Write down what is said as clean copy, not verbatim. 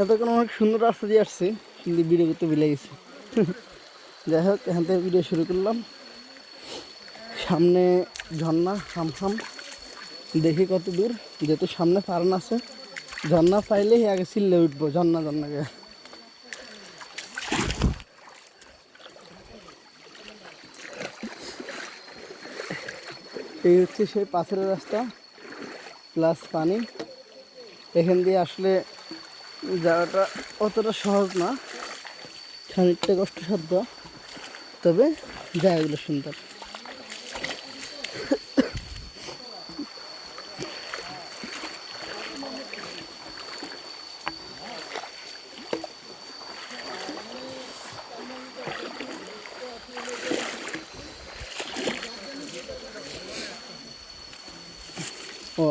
এতক্ষণ অনেক সুন্দর রাস্তা দিয়ে আসছি, কিন্তু ভিডিও করতে ভুলে গেছি। যাই হোক, এখান থেকে ভিডিও শুরু করলাম। সামনে ঝর্ণা হামহাম, দেখি কত দূর। যেহেতু সামনে ফার্ন আছে, ঝর্ণা পাইলেই আগে চিল্লে উঠবো ঝর্ণা ঝর্ণাকে। এই হচ্ছে সেই পাথরের রাস্তা প্লাস পানি। এখান দিয়ে আসলে যাওয়াটা অতটা সহজ না, খানিকটা কষ্টসাধ্য, তবে জায়গাগুলো সুন্দর। ও